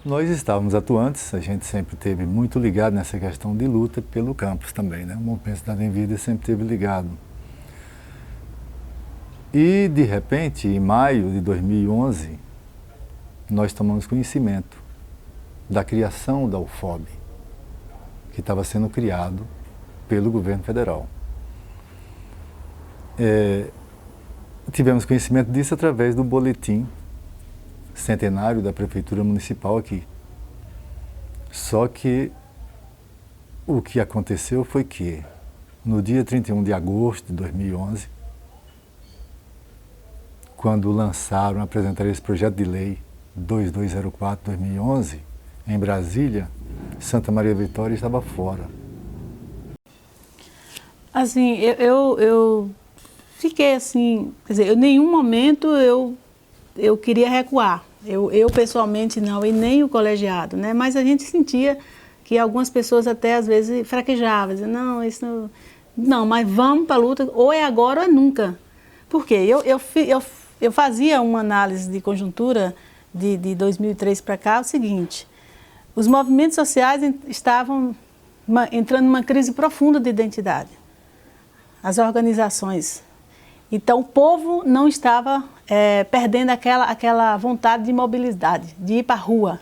Nós estávamos atuantes, a gente sempre esteve muito ligado nessa questão de luta pelo campus também, né? O Movimento Cidade em Vida sempre esteve ligado. E, de repente, em maio de 2011, nós tomamos conhecimento da criação da UFOB, que estava sendo criado pelo governo federal. Tivemos conhecimento disso através do boletim centenário da Prefeitura Municipal aqui. Só que o que aconteceu foi que, no dia 31 de agosto de 2011, quando lançaram, apresentaram esse projeto de lei 2204/2011, em Brasília, Santa Maria Vitória estava fora. Assim, eu fiquei assim, quer dizer, em nenhum momento eu queria recuar. Eu pessoalmente não, e nem o colegiado, né? Mas a gente sentia que algumas pessoas até às vezes fraquejavam, diziam, não, isso não, mas vamos para a luta, ou é agora ou é nunca. Por quê? Eu fazia uma análise de conjuntura de 2003 para cá, o seguinte, os movimentos sociais estavam entrando numa crise profunda de identidade, as organizações. Então, o povo não estava perdendo aquela vontade de mobilidade, de ir para a rua.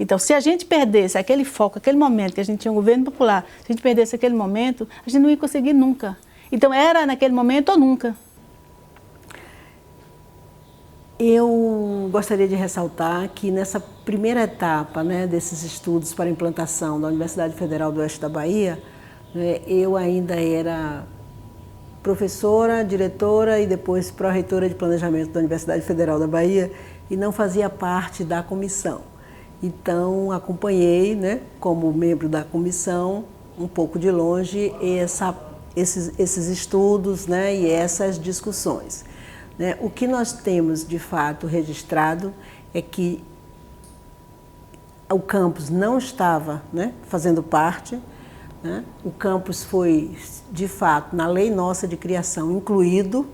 Então, se a gente perdesse aquele foco, aquele momento que a gente tinha um governo popular, se a gente perdesse aquele momento, a gente não ia conseguir nunca. Então, era naquele momento ou nunca. Eu gostaria de ressaltar que nessa primeira etapa, né, desses estudos para a implantação da Universidade Federal do Oeste da Bahia, né, eu ainda era professora, diretora e depois pró-reitora de planejamento da Universidade Federal da Bahia e não fazia parte da comissão. Então, acompanhei, né, como membro da comissão, um pouco de longe, esses estudos, né, e essas discussões. Né? O que nós temos, de fato, registrado é que o campus não estava, né, fazendo parte. Né? O campus foi, de fato, na lei nossa de criação, incluído,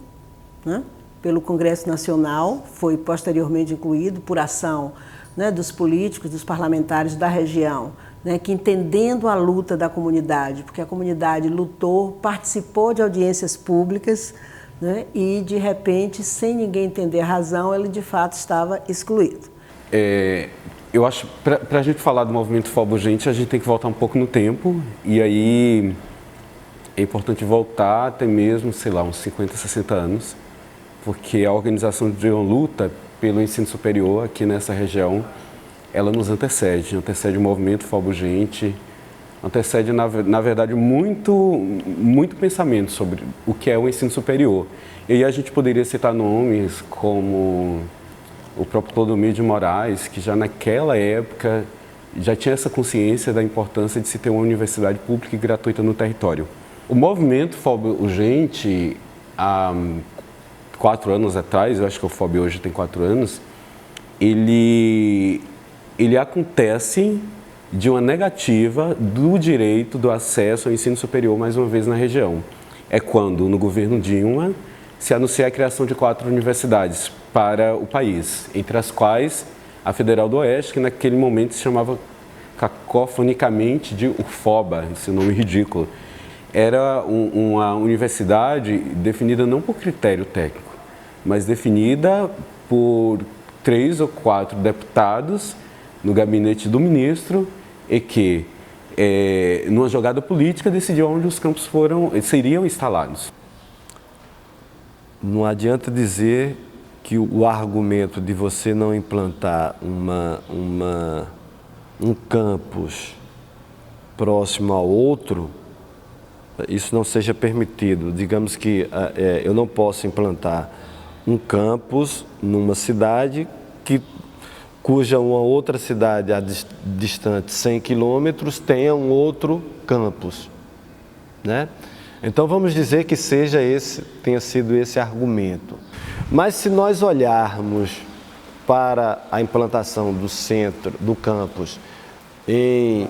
né, pelo Congresso Nacional, foi posteriormente incluído por ação, né, dos políticos, dos parlamentares da região, né, que entendendo a luta da comunidade, porque a comunidade lutou, participou de audiências públicas, né, e, de repente, sem ninguém entender a razão, ele, de fato, estava excluído. Eu acho, para a gente falar do movimento FOB Urgente, a gente tem que voltar um pouco no tempo, e aí é importante voltar até mesmo, sei lá, uns 50, 60 anos, porque a organização de uma luta pelo ensino superior aqui nessa região, ela nos antecede o movimento FOB Urgente, antecede, na verdade, muito pensamento sobre o que é o ensino superior. E aí a gente poderia citar nomes como o próprio Clodomiro de Moraes, que já naquela época já tinha essa consciência da importância de se ter uma universidade pública e gratuita no território. O movimento FOB Urgente, há 4 anos atrás, eu acho que o FOB hoje tem 4 anos, ele acontece de uma negativa do direito do acesso ao ensino superior, mais uma vez, na região. É quando, no governo Dilma, se anuncia a criação de 4 universidades para o país, entre as quais a Federal do Oeste, que naquele momento se chamava cacofonicamente de UFOBA, esse nome ridículo. Era uma universidade definida não por critério técnico, mas definida por 3 ou 4 deputados no gabinete do ministro e que, numa jogada política, decidiu onde os campos seriam instalados. Não adianta dizer que o argumento de você não implantar um campus próximo ao outro, isso não seja permitido. Digamos que eu não posso implantar um campus numa cidade cuja uma outra cidade distante 100 quilômetros tenha um outro campus, né? Então vamos dizer que tenha sido esse argumento. Mas se nós olharmos para a implantação do campus em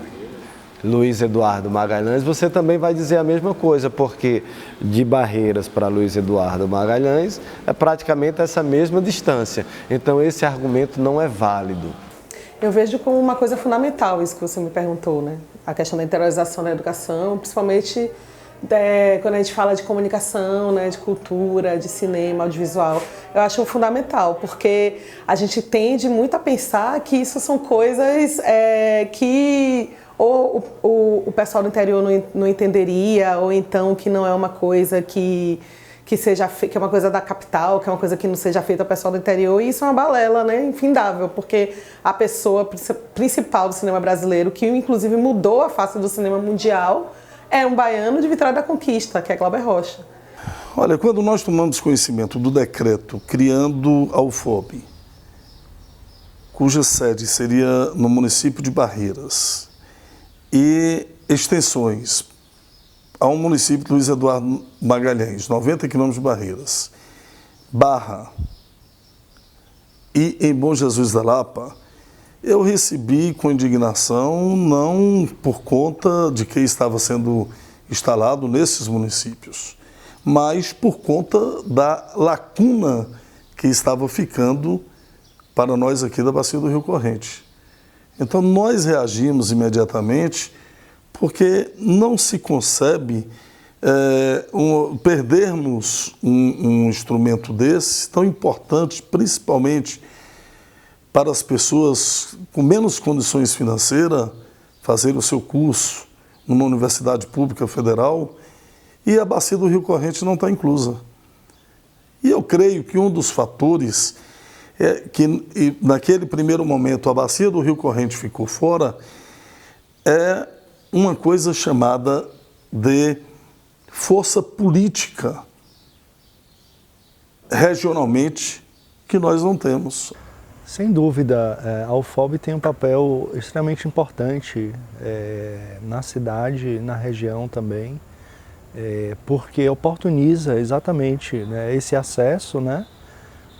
Luiz Eduardo Magalhães, você também vai dizer a mesma coisa, porque de Barreiras para Luiz Eduardo Magalhães é praticamente essa mesma distância. Então esse argumento não é válido. Eu vejo como uma coisa fundamental isso que você me perguntou, né? A questão da interiorização da educação, principalmente quando a gente fala de comunicação, né, de cultura, de cinema, audiovisual. Eu acho fundamental, porque a gente tende muito a pensar que isso são coisas que ou o pessoal do interior não entenderia, ou então que não é uma coisa que é uma coisa da capital, que é uma coisa que não seja feita ao pessoal do interior, e isso é uma balela, né, infindável, porque a pessoa principal do cinema brasileiro, que inclusive mudou a face do cinema mundial, é um baiano de Vitória da Conquista, que é Glauber Rocha. Olha, quando nós tomamos conhecimento do decreto criando a UFOB, cuja sede seria no município de Barreiras, e extensões ao município de Luiz Eduardo Magalhães, 90 quilômetros de Barreiras, Barra e em Bom Jesus da Lapa, eu recebi com indignação, não por conta de que estava sendo instalado nesses municípios, mas por conta da lacuna que estava ficando para nós aqui da Bacia do Rio Corrente. Então nós reagimos imediatamente, porque não se concebe perdermos um instrumento desse, tão importante, principalmente para as pessoas com menos condições financeiras, fazer o seu curso numa universidade pública federal, e a Bacia do Rio Corrente não está inclusa. E eu creio que um dos fatores que naquele primeiro momento a Bacia do Rio Corrente ficou fora é uma coisa chamada de força política regionalmente que nós não temos. Sem dúvida, a UFOB tem um papel extremamente importante na cidade, na região também, porque oportuniza exatamente, né, esse acesso, né,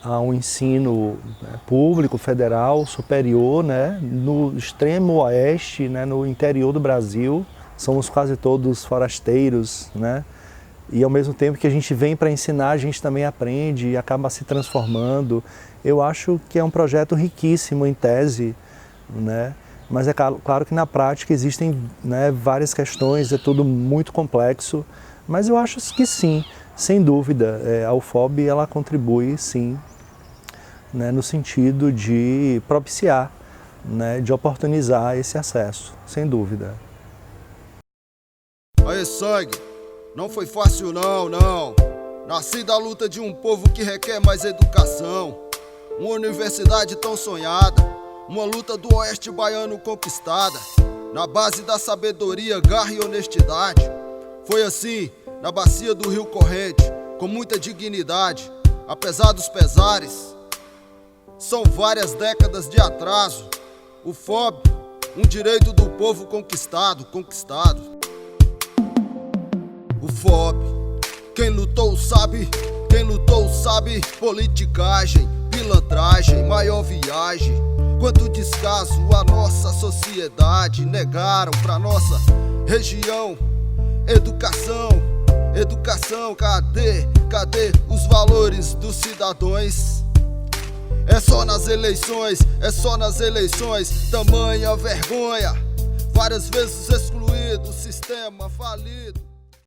a um ensino público, federal, superior, né, no extremo oeste, né, no interior do Brasil. Somos quase todos forasteiros, né, e ao mesmo tempo que a gente vem para ensinar, a gente também aprende e acaba se transformando. Eu acho que é um projeto riquíssimo em tese, né, mas é claro que na prática existem, né, várias questões, é tudo muito complexo, mas eu acho que sim, sem dúvida, a UFOB ela contribui sim, né, no sentido de propiciar, né, de oportunizar esse acesso, sem dúvida. Aê, sangue, não foi fácil não. Nasci da luta de um povo que requer mais educação. Uma universidade tão sonhada, uma luta do oeste baiano conquistada, na base da sabedoria, garra e honestidade. Foi assim, na Bacia do Rio Corrente, com muita dignidade, apesar dos pesares. São várias décadas de atraso. UFOB, um direito do povo conquistado. UFOB, quem lutou sabe, politicagem, pilantragem, maior viagem. Quanto descaso a nossa sociedade negaram pra nossa região. Educação, cadê os valores dos cidadãos? É só nas eleições, tamanha vergonha. Várias vezes excluído, sistema falido.